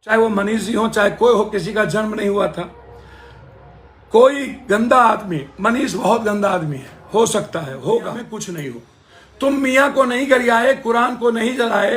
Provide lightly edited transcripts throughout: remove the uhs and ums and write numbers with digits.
चाहे वो मनीष जी हो चाहे कोई हो, किसी का जन्म नहीं हुआ था। कोई गंदा आदमी, मनीष बहुत गंदा आदमी है, हो सकता है, होगा, में कुछ नहीं हो। तुम मियाँ को नहीं गरियाए, कुरान को नहीं जलाए,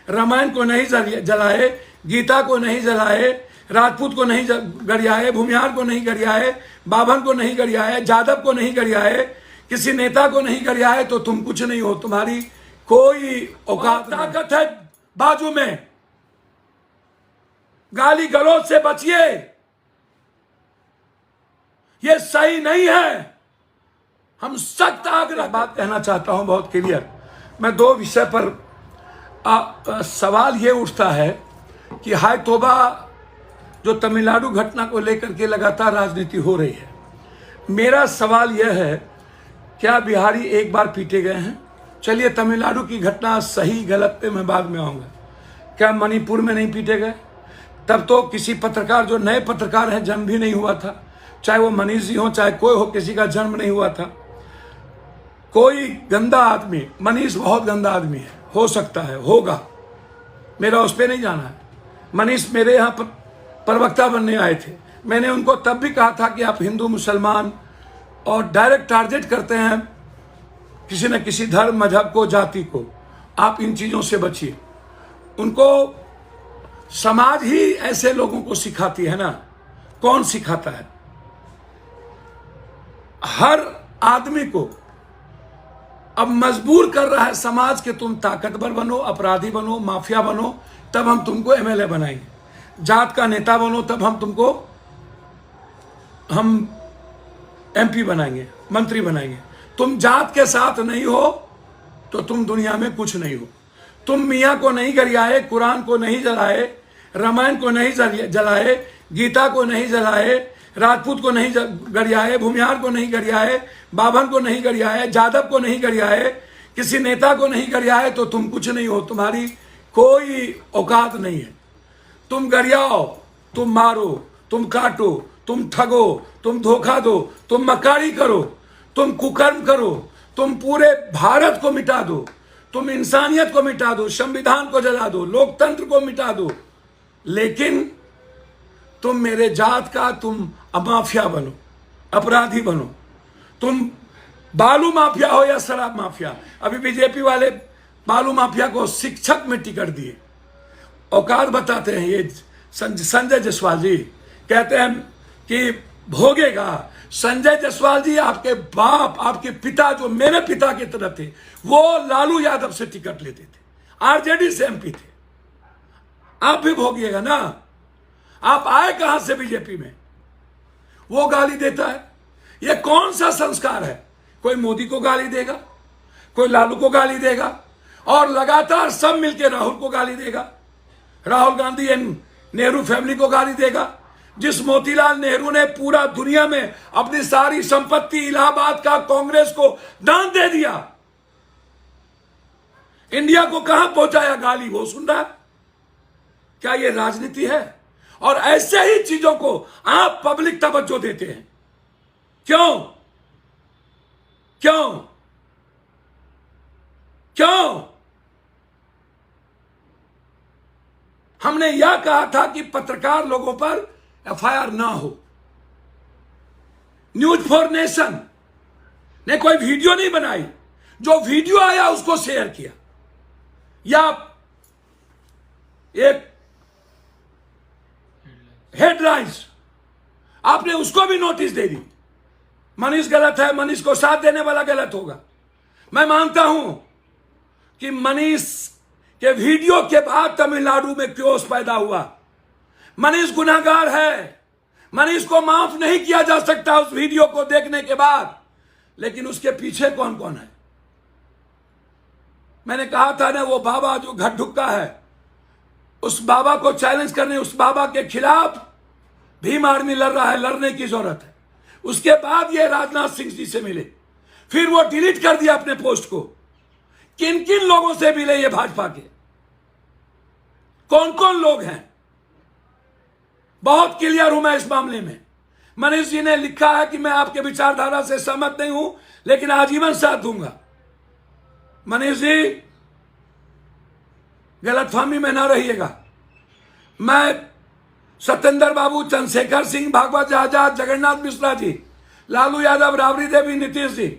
रामायण को नहीं जलाए, गीता को नहीं जलाए, राजपूत को नहीं गरियाए, भूमिहार को नहीं गरियाए, बाभन को नहीं गरियाए, जादव को नहीं गरियाए, किसी नेता को नहीं गरियाए, तो तुम कुछ नहीं हो। तुम्हारी कोई औकात ताकत है बाजू में। गाली गलौज से बचिए, ये सही नहीं है। हम सख्त आग्रह बात कहना चाहता हूं, बहुत क्लियर। मैं दो विषय पर सवाल ये उठता है कि हाय तौबा, जो तमिलनाडु घटना को लेकर के लगातार राजनीति हो रही है। मेरा सवाल यह है, क्या बिहारी एक बार पीटे गए हैं? चलिए, तमिलनाडु की घटना सही गलत पे मैं बाद में आऊंगा। क्या मणिपुर में नहीं पीटे गए? तब तो किसी पत्रकार, जो नए पत्रकार हैं, जन्म भी नहीं हुआ था। चाहे वो मनीष जी हो चाहे कोई हो, किसी का जन्म नहीं हुआ था। कोई गंदा आदमी, मनीष बहुत गंदा आदमी है, हो सकता है, होगा, मेरा उस पर नहीं जाना है। मनीष मेरे यहाँ प्रवक्ता बनने आए थे। मैंने उनको तब भी कहा था कि आप हिंदू मुसलमान और डायरेक्ट टारगेट करते हैं किसी न किसी धर्म, मजहब को, जाति को, आप इन चीज़ों से बचिए। उनको समाज ही ऐसे लोगों को सिखाती है ना। कौन सिखाता है? हर आदमी को अब मजबूर कर रहा है समाज के, तुम ताकतवर बनो, अपराधी बनो, माफिया बनो, तब हम तुमको एमएलए बनाएंगे। जात का नेता बनो, तब हम एमपी बनाएंगे, मंत्री बनाएंगे। तुम जात के साथ नहीं हो तो तुम दुनिया में कुछ नहीं हो। तुम मियाँ को नहीं गरियाए, कुरान को नहीं जलाए, रामायण को नहीं जलाए, गीता को नहीं जलाए, राजपूत को नहीं गरियाए, भूमिहार को नहीं गरियाए, बाभन को नहीं गरियाए, जादव को नहीं गरियाए, किसी नेता को नहीं गरियाए, तो तुम कुछ नहीं हो। तुम्हारी कोई औकात नहीं है। तुम गरियाओ, तुम मारो, तुम काटो, तुम ठगो, तुम धोखा दो, तुम मक्कारी करो, तुम कुकर्म करो, तुम पूरे भारत को मिटा दो, तुम इंसानियत को मिटा दो, संविधान को जला दो, लोकतंत्र को मिटा दो, लेकिन तुम मेरे जात का, तुम माफिया बनो, अपराधी बनो। तुम बालू माफिया हो या शराब माफिया। अभी बीजेपी वाले बालू माफिया को शिक्षक में टिकट दिए। औकात बताते हैं ये संजय जायसवाल जी, कहते हैं कि भोगेगा। संजय जायसवाल जी, आपके बाप, आपके पिता, जो मेरे पिता की तरह थे, वो लालू यादव से टिकट लेते थे, आरजेडी से एमपी थे। आप भी भोगिएगा ना। आप आए कहां से बीजेपी में? वो गाली देता है। ये कौन सा संस्कार है? कोई मोदी को गाली देगा, कोई लालू को गाली देगा, और लगातार सब मिलकर राहुल को गाली देगा। राहुल गांधी एंड नेहरू फैमिली को गाली देगा। जिस मोतीलाल नेहरू ने पूरा दुनिया में अपनी सारी संपत्ति इलाहाबाद का कांग्रेस को दान दे दिया, इंडिया को कहां पहुंचाया, गाली वो सुन रहा है। क्या ये राजनीति है? और ऐसे ही चीजों को आप पब्लिक तवज्जो देते हैं। क्यों? क्यों? क्यों? हमने यह कहा था कि पत्रकार लोगों पर एफआईआर ना हो। न्यूज फॉर नेशन ने कोई वीडियो नहीं बनाई, जो वीडियो आया उसको शेयर किया, या एक हेडलाइंस आपने उसको भी नोटिस दे दी। मनीष गलत है, मनीष को साथ देने वाला गलत होगा। मैं मानता हूं कि मनीष के वीडियो के बाद तमिलनाडु में क्योस पैदा हुआ। मनीष गुनाहगार है, मनीष को माफ नहीं किया जा सकता उस वीडियो को देखने के बाद। लेकिन उसके पीछे कौन कौन है? मैंने कहा था ना, वो बाबा जो घटढुक्का है, उस बाबा को चैलेंज करने, उस बाबा के खिलाफ भीम आर्मी लड़ रहा है, लड़ने की जरूरत है। उसके बाद ये राजनाथ सिंह जी से मिले, फिर वो डिलीट कर दिया अपने पोस्ट को। किन किन लोगों से मिले ये भाजपा के? कौन कौन लोग हैं? बहुत क्लियर हूं मैं इस मामले में। मनीष जी ने लिखा है कि मैं आपके विचारधारा से सहमत नहीं हूं, लेकिन आजीवन साथ दूंगा। मनीष जी, गलतफहमी में ना रहिएगा। मैं सत्येंद्र बाबू, चंद्रशेखर सिंह, भागवत आजाद, जगन्नाथ मिश्रा जी, लालू यादव, राबड़ी देवी, नीतीश जी,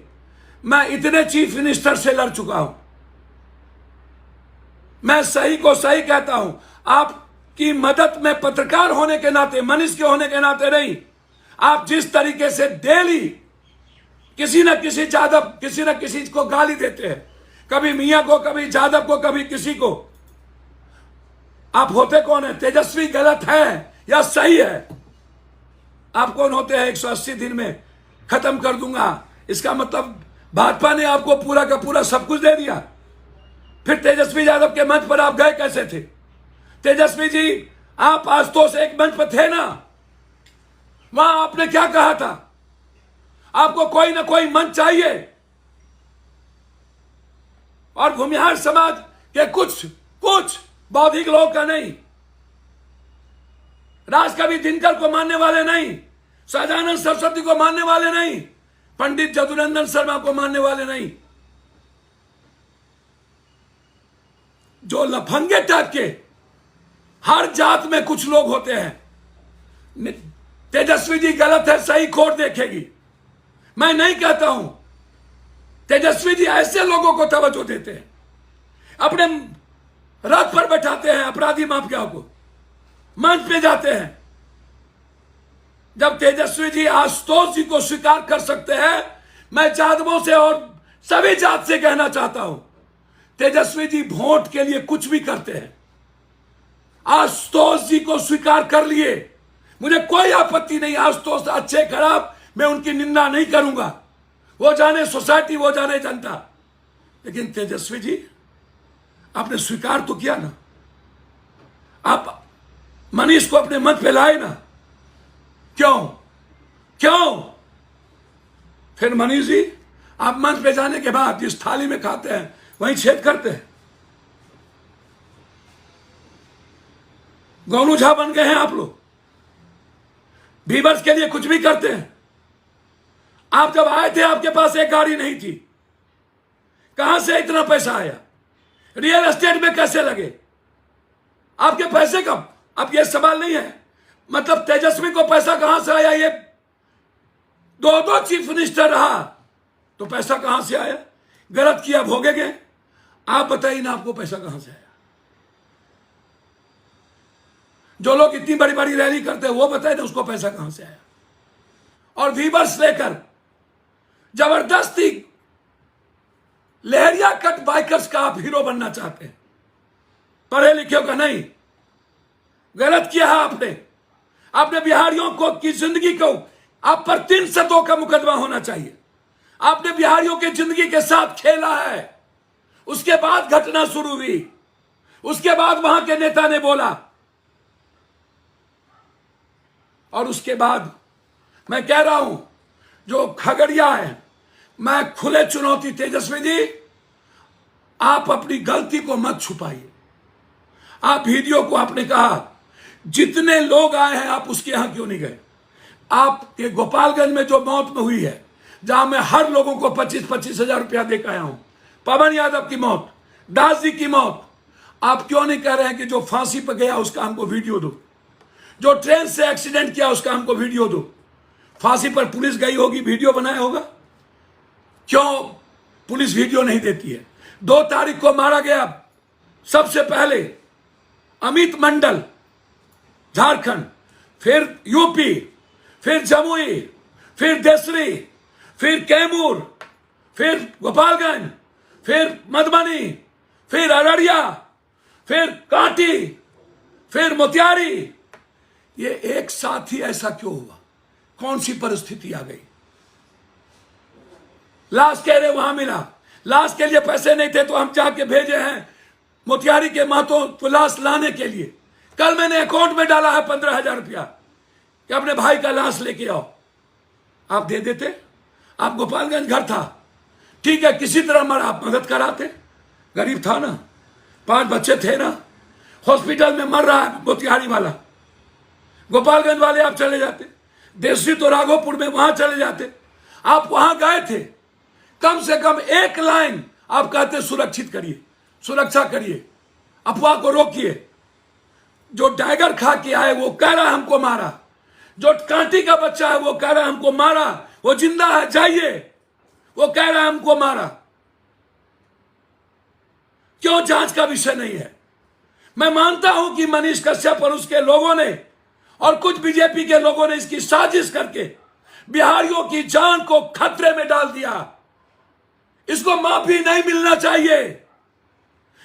मैं इतने चीफ मिनिस्टर से लड़ चुका हूं। मैं सही को सही कहता हूं। आपकी मदद में पत्रकार होने के नाते, मनीष के होने के नाते नहीं, आप जिस तरीके से डेली किसी न किसी यादव, किसी न किसी को गाली देते हैं, कभी मियां को, कभी यादव को, कभी किसी को, आप होते कौन है? तेजस्वी गलत है या सही है? आप कौन होते हैं? 180 दिन में खत्म कर दूंगा, इसका मतलब भाजपा ने आपको पूरा का पूरा सब कुछ दे दिया। फिर तेजस्वी यादव के मंच पर आप गए कैसे थे? तेजस्वी जी, आप आशुतोष एक मंच पर थे ना, वहां आपने क्या कहा था? आपको कोई ना कोई मंच चाहिए। और भूमिहार समाज के कुछ बौद्धिक लोग का नहीं, राजकवि दिनकर को मानने वाले नहीं, सहजानंद सरस्वती को मानने वाले नहीं, पंडित जदुनंदन शर्मा को मानने वाले नहीं, जो लफंगे टाइप के हर जात में कुछ लोग होते हैं। तेजस्वी जी गलत है, सही कोर्ट देखेगी। मैं नहीं कहता हूं। तेजस्वी जी ऐसे लोगों को तवज्जो देते हैं, अपने रथ पर बैठाते हैं अपराधी माफियाओं को, मंच पे जाते हैं। जब तेजस्वी जी आशुतोष जी को स्वीकार कर सकते हैं, मैं यादवों से और सभी जात से कहना चाहता हूं, तेजस्वी जी वोट के लिए कुछ भी करते हैं। आशुतोष जी को स्वीकार कर लिए, मुझे कोई आपत्ति नहीं। आशुतोष अच्छे खराब मैं उनकी निंदा नहीं करूंगा, वो जाने सोसाइटी, वो जाने जनता। लेकिन तेजस्वी जी, आपने स्वीकार तो किया ना, आप मनीष को अपने मंच पे लाए ना, क्यों? फिर मनीष जी, आप मंच पे जाने के बाद जिस थाली में खाते हैं वहीं छेद करते हैं। गोनू झा बन गए हैं आप लोग, व्यूअर्स के लिए कुछ भी करते हैं। आप जब आए थे, आपके पास एक गाड़ी नहीं थी, कहां से इतना पैसा आया? रियल एस्टेट में कैसे लगे आपके पैसे? कब? अब यह सवाल नहीं है। मतलब तेजस्वी को पैसा कहां से आया? ये दो चीफ मिनिस्टर रहा तो पैसा कहां से आया? गलत किया, भोगेंगे। आप बताइए ना, आपको पैसा कहां से आया? जो लोग इतनी बड़ी बड़ी रैली करते हैं वो बताए ना, उसको पैसा कहां से आया? और व्यूअर्स लेकर जबरदस्ती लहरिया कट बाइकर्स का आप हीरो बनना चाहते हैं, पढ़े लिखे का नहीं। गलत किया है आपने बिहारियों को की जिंदगी को, आप पर 302 का मुकदमा होना चाहिए। आपने बिहारियों की जिंदगी के साथ खेला है। उसके बाद घटना शुरू हुई, उसके बाद वहां के नेता ने बोला, और उसके बाद मैं कह रहा हूं, जो खगड़िया है, मैं खुले चुनौती, तेजस्वी जी, आप अपनी गलती को मत छुपाइए। आप वीडियो को, आपने कहा जितने लोग आए हैं, आप उसके यहां क्यों नहीं गए? आपके गोपालगंज में जो मौत में हुई है, जहां मैं हर लोगों को 25-25 हजार रुपया देकर आया हूं, पवन यादव की मौत, दास जी की मौत, आप क्यों नहीं कह रहे हैं कि जो फांसी पर गया उसका हमको वीडियो दो, जो ट्रेन से एक्सीडेंट किया उसका हमको वीडियो दो? फांसी पर पुलिस गई होगी, वीडियो बनाया होगा, क्यों पुलिस वीडियो नहीं देती है? 2 तारीख को मारा गया सबसे पहले अमित मंडल, झारखंड, फिर यूपी, फिर जमुई, फिर देसरी, फिर कैमूर, फिर गोपालगंज, फिर मधुबनी, फिर अररिया, फिर कांटी, फिर मोतिहारी। ये एक साथ ही ऐसा क्यों हुआ? कौन सी परिस्थिति आ गई? लाश कह रहे वहां मिला, लाश के लिए पैसे नहीं थे तो हम जाके भेजे हैं मोतिहारी के महतो को लाश लाने के लिए। कल मैंने अकाउंट में डाला है 15,000 रुपया कि अपने भाई का लाश लेके आओ। आप दे देते? आप गोपालगंज घर था, ठीक है, किसी तरह मर, आप मदद कराते। गरीब था ना, 5 बच्चे थे ना, हॉस्पिटल में मर रहा है मोतिहारी वाला, गोपालगंज वाले आप चले जाते। देसरी तो राघोपुर में, वहां चले जाते। आप वहां गए थे, कम से कम एक लाइन आप कहते सुरक्षित करिए, सुरक्षा करिए, अफवाह को रोकिए। जो टाइगर खा के आए वो कह रहा है हमको मारा, जो कांटी का बच्चा है वो कह रहा है हमको मारा, वो जिंदा है जाइए, वो कह रहा है हमको मारा। क्यों जांच का विषय नहीं है? मैं मानता हूं कि मनीष कश्यप और उसके लोगों ने और कुछ बीजेपी के लोगों ने इसकी साजिश करके बिहारियों की जान को खतरे में डाल दिया। इसको माफी नहीं मिलना चाहिए,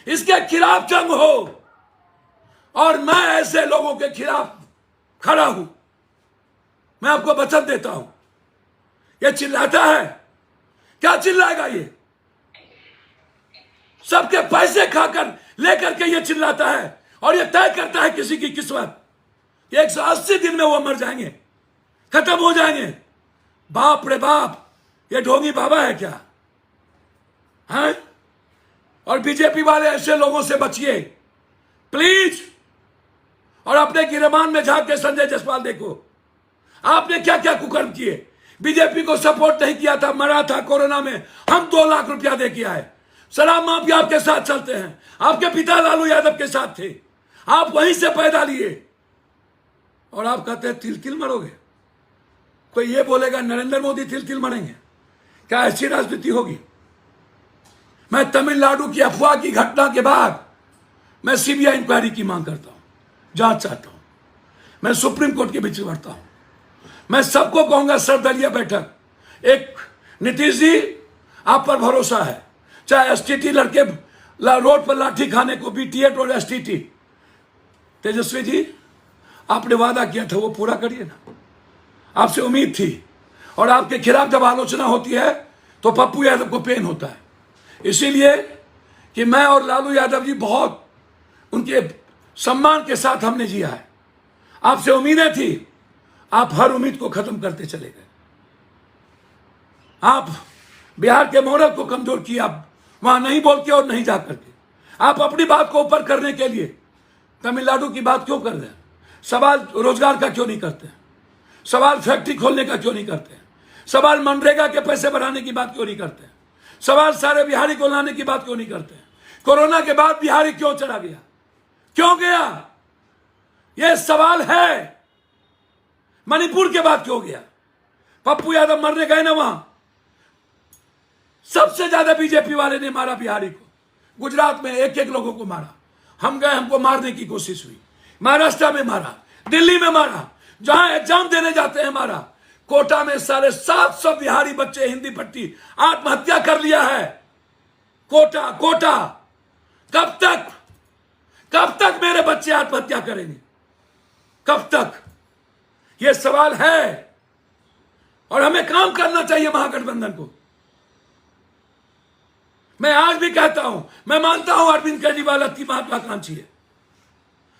इसके खिलाफ जंग हो, और मैं ऐसे लोगों के खिलाफ खड़ा हूं। मैं आपको वचन देता हूं। ये चिल्लाता है, क्या चिल्लाएगा? ये सबके पैसे खाकर लेकर के ये चिल्लाता है और ये तय करता है किसी की किस्मत। 180 दिन में वो मर जाएंगे, खत्म हो जाएंगे। बाप रे बाप, ये ढोंगी बाबा है क्या? हैं? और बीजेपी वाले ऐसे लोगों से बचिए प्लीज। और अपने गिरबान में झांक के संजय जायसवाल देखो, आपने क्या क्या कुकर्म किए। बीजेपी को सपोर्ट नहीं किया था, मरा था कोरोना में, हम 2 लाख रुपया दे के आए। शराब माफिया आपके साथ चलते हैं, आपके पिता लालू यादव के साथ थे, आप वहीं से पैदा लिए, और आप कहते हैं तिल तिल मरोगे। कोई ये बोलेगा नरेंद्र मोदी तिल तिल मरेंगे? क्या ऐसी राजनीति होगी? मैं तमिलनाडु की अफवाह की घटना के बाद मैं सीबीआई इंक्वायरी की मांग करता हूं, जांच चाहता हूं। मैं सुप्रीम कोर्ट के बीच बढ़ता हूं। मैं सबको कहूंगा सर्वदलीय बैठक। एक नीतीश जी, आप पर भरोसा है, चाहे एसटीटी लड़के रोड पर लाठी खाने को, BTH और एसटीटी। तेजस्वी जी, आपने वादा किया था वो पूरा करिए ना, आपसे उम्मीद थी। और आपके खिलाफ जब आलोचना होती है तो पप्पू यादव को पेन होता है, इसीलिए कि मैं और लालू यादव जी बहुत उनके सम्मान के साथ हमने जिया है। आपसे उम्मीदें थी, आप हर उम्मीद को खत्म करते चले गए। आप बिहार के मॉडल को कमजोर किया, वहां नहीं बोल के और नहीं जा करके आप अपनी बात को ऊपर करने के लिए तमिलनाडु की बात क्यों कर रहे हैं? सवाल रोजगार का क्यों नहीं करते? सवाल फैक्ट्री खोलने का क्यों नहीं करते? सवाल मनरेगा के पैसे बढ़ाने की बात क्यों नहीं करते? सवाल सारे बिहारी को लाने की बात क्यों नहीं करते? कोरोना के बाद बिहारी क्यों चला गया, क्यों गया? यह सवाल है। मणिपुर के बाद क्यों गया? पप्पू यादव मरने गए ना, वहां सबसे ज्यादा बीजेपी वाले ने मारा बिहारी को। गुजरात में 1-1 लोगों को मारा, हम गए, हमको मारने की कोशिश हुई। महाराष्ट्र में मारा, दिल्ली में मारा, जहां एग्जाम देने जाते हैं मारा। कोटा में 750 बिहारी बच्चे हिंदी पट्टी आत्महत्या कर लिया है। कोटा कब तक मेरे बच्चे आत्महत्या करेंगे? कब तक? यह सवाल है, और हमें काम करना चाहिए महागठबंधन को। मैं आज भी कहता हूं, मैं मानता हूं अरविंद केजरीवाल अति महत्वाकांक्षी है।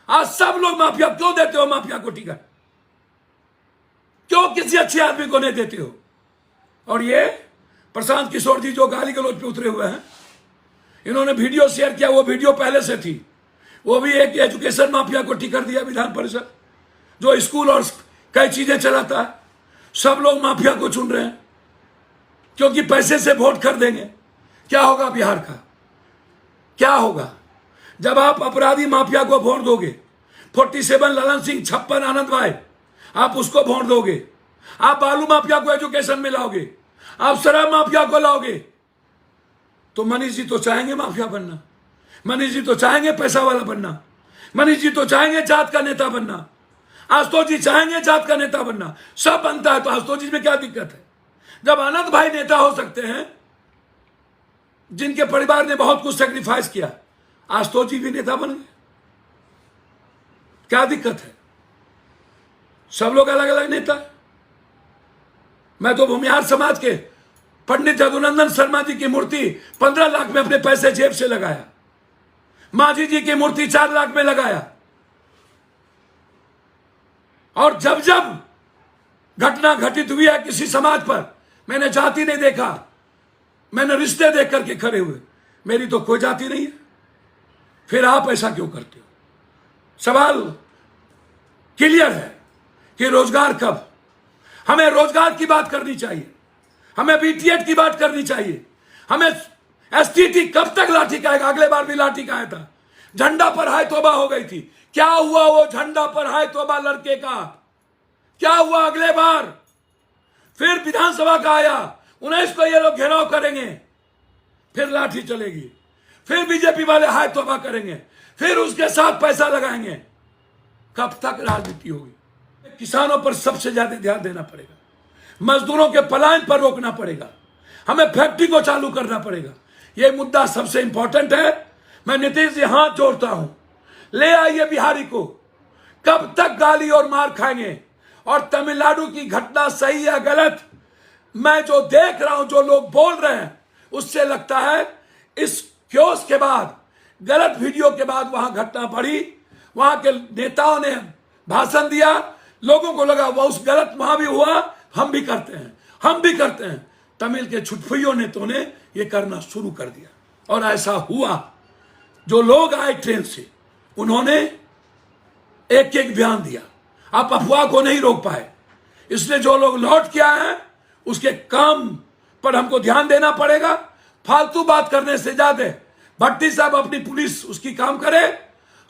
आज सब लोग माफिया क्यों देते हो? माफिया को टिकट क्यों किसी अच्छे आदमी को नहीं देते हो? और ये प्रशांत किशोर जी जो गाली गलौज पे उतरे हुए हैं, इन्होंने वीडियो शेयर किया, वो वीडियो पहले से थी। वो भी एक एजुकेशन माफिया को टिकट दिया विधान परिषद, जो स्कूल और कई चीजें चलाता है। सब लोग माफिया को चुन रहे हैं क्योंकि पैसे से वोट खरीदेंगे। क्या होगा बिहार का? क्या होगा जब आप अपराधी माफिया को वोट दोगे? 47 ललन सिंह, 56 आनंद भाई, आप उसको वोट दोगे। आप बालू माफिया को एजुकेशन में लाओगे, आप शराब माफिया को लाओगे। तो मनीष जी तो चाहेंगे माफिया बनना, मनीष जी तो चाहेंगे पैसा वाला बनना, मनीष जी तो चाहेंगे जात का नेता बनना, आशुतोष जी चाहेंगे जात का नेता बनना। सब बनता है तो आशुतोष जी में क्या दिक्कत है? जब आनंद भाई नेता हो सकते हैं, जिनके परिवार ने बहुत कुछ सेक्रीफाइस किया, आशुतोष जी भी नेता बन गए, क्या दिक्कत है? सब लोग अलग अलग नेता। मैं तो भूमिहार समाज के पंडित जदुनंदन शर्मा जी की मूर्ति 15 लाख में अपने पैसे जेब से लगाया, मांझी जी की मूर्ति 4 लाख में लगाया। और जब जब घटना घटित हुई है किसी समाज पर, मैंने जाति नहीं देखा, मैंने रिश्ते देख करके खड़े हुए। मेरी तो कोई जाति नहीं है, फिर आप ऐसा क्यों करते हो? सवाल क्लियर है कि रोजगार कब? हमें रोजगार की बात करनी चाहिए, हमें BTH की बात करनी चाहिए, हमें STT कब तक लाठी खाएगा? अगले बार भी लाठी खाया था, झंडा पर हाय तौबा हो गई थी। क्या हुआ वो झंडा पर हाय तौबा लड़के का? क्या हुआ अगले बार? फिर विधानसभा का आया, 19 को ये लोग घेराव करेंगे, फिर लाठी चलेगी, फिर बीजेपी वाले हाय तौबा करेंगे, फिर उसके साथ पैसा लगाएंगे। कब तक राजनीति होगी? किसानों पर सबसे ज्यादा ध्यान देना पड़ेगा, मजदूरों के पलायन पर रोकना पड़ेगा, हमें फैक्ट्री को चालू करना पड़ेगा। यह मुद्दा सबसे इंपॉर्टेंट है। मैं नीतीश जी हाथ जोड़ता हूं, ले आइए बिहारी को। कब तक गाली और मार खाएंगे? और तमिलनाडु की घटना सही या गलत, मैं जो देख रहा हूं, जो लोग बोल रहे हैं, उससे लगता है इस क्योस के बाद, गलत वीडियो के बाद वहां घटना बढ़ी, वहां के नेताओं ने भाषण दिया, लोगों को लगा वह उस गलत वहां भी हुआ, हम भी करते हैं, हम भी करते हैं। तमिल के छुटफुइयों नेताओं ने यह करना शुरू कर दिया और ऐसा हुआ। जो लोग आए ट्रेन से, उन्होंने एक एक बयान दिया। आप अफवाह को नहीं रोक पाए, इसलिए जो लोग लौट के आए हैं उसके काम पर हमको ध्यान देना पड़ेगा। फालतू बात करने से ज्यादा भट्टी साहब अपनी पुलिस उसकी काम करे,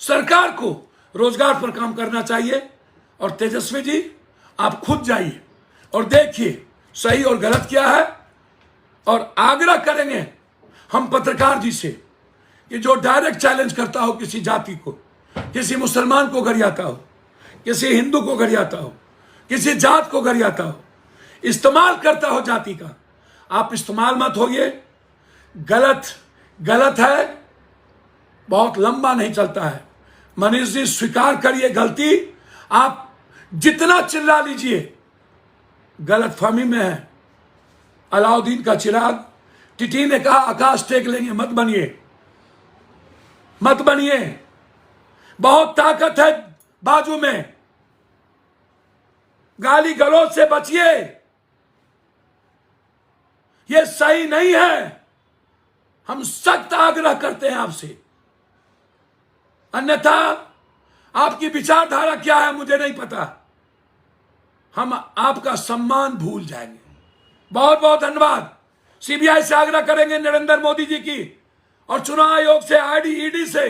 सरकार को रोजगार पर काम करना चाहिए। और तेजस्वी जी, आप खुद जाइए और देखिए सही और गलत क्या है। और आग्रह करेंगे हम पत्रकार जी से कि जो डायरेक्ट चैलेंज करता हो किसी जाति को, किसी मुसलमान को गरियाता हो, किसी हिंदू को गरियाता हो, किसी जात को गरियाता हो, इस्तेमाल करता हो जाति का, आप इस्तेमाल मत होइए। गलत गलत है, बहुत लंबा नहीं चलता है। मनीष जी, स्वीकार करिए गलती। आप जितना चिल्ला लीजिए, गलतफहमी में है। अलाउद्दीन का चिराग, टिटी ने कहा आकाश टेक लेंगे, मत बनिए, मत बनिए। बहुत ताकत है बाजू में, गाली गलौज से बचिए, यह सही नहीं है। हम सख्त आग्रह करते हैं आपसे, अन्यथा आपकी विचारधारा क्या है मुझे नहीं पता, हम आपका सम्मान भूल जाएंगे। बहुत बहुत धन्यवाद। सीबीआई से आग्रह करेंगे नरेंद्र मोदी जी की, और चुनाव आयोग से, ईडी से